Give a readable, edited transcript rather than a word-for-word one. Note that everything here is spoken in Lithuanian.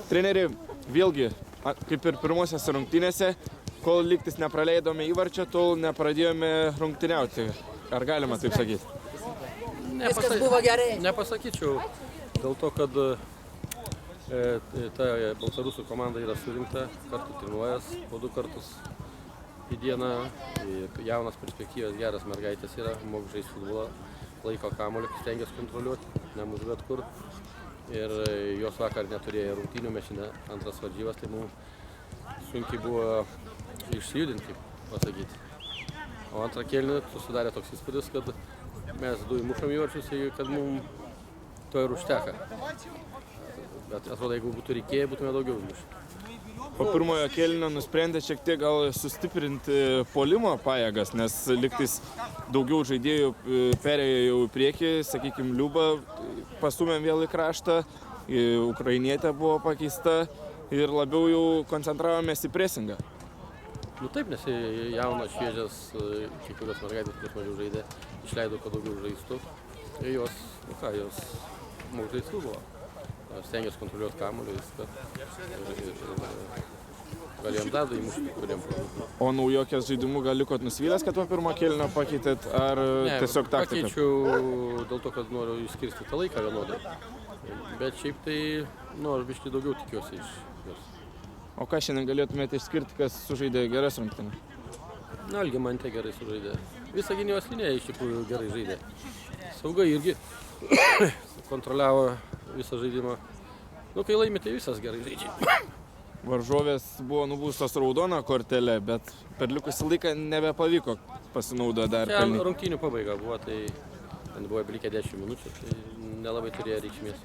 Treneri, vėlgi, kaip ir pirmosiose rungtynėse, kol lygtis nepraleidome įvarčio, tol nepradėjome rungtyniauti. Ar galima taip sakyti? Viskas buvo gerai. Nepasakyčiau, dėl to, kad ta baltarusų komanda yra surinkta, kartu treniruojas po 2 kartus į dieną. Jaunas perspektyvas, geras mergaitės yra, moka žaisti futbolą, laiko kamuolį, stengiasi kontroliuoti, nemuš bet kur. Ir jos vakar neturėjo rungtynių, mes šiandien antras varžybas, tai mums sunkiai buvo išsijudinti, kaip pasakyti. O antrą kėlinį susidarė toks įspūdis, kad mes 2 įmušam įvarčius, kad mums to ir užteka. Bet atrodo, jeigu būtų reikėję, būtume daugiau įmušę. Po pirmojo kėlinio nusprendė šiek tiek gal sustiprinti puolimo pajėgas, nes lygtais daugiau žaidėjų perėjo jau į priekį, sakykime, Liubą pastumėm vėl į kraštą, ukrainietė buvo pakeista ir labiau jau koncentravomės į presingą. Nu taip, nes jaunas, šviežias, kai kurios mergaitės, kurios mažiau žaidė, išleido, kad daugiau žaistų. Ir jos moka žaisti futbolą. Stengiasi kontroliuoti kamuolį, viską. Galėjom dar įmušti, kuriem produktų. O naujokės žaidimu gal likot nusivylęs, kad po pirmo kėlinio pakeitėt, ar tiesiog taktiką? Pakeičiau dėl to, kad noriu išskirstyti tą laiką vienodai. Bet šiaip tai, aš biškį daugiau tikiuosi iš jos. O ką šiandien galėtumėte išskirti, kas sužaidė geras rungtynes? Algimantė gerai sužaidė. Visa gynybos linija iš tikrųjų gerai žaidė. Saugai irgi kontroliavo visą žaidimą. Kai laimi, tai visas gerai žaidžia. Varžovės buvo nubaustos raudona kortelė, bet per likusį laiką nebepavyko pasinaudoti dar pelnyti. Rungtynių pabaiga buvo, tai ten buvo likę 10 minučių, tai nelabai turėjo reikšmės.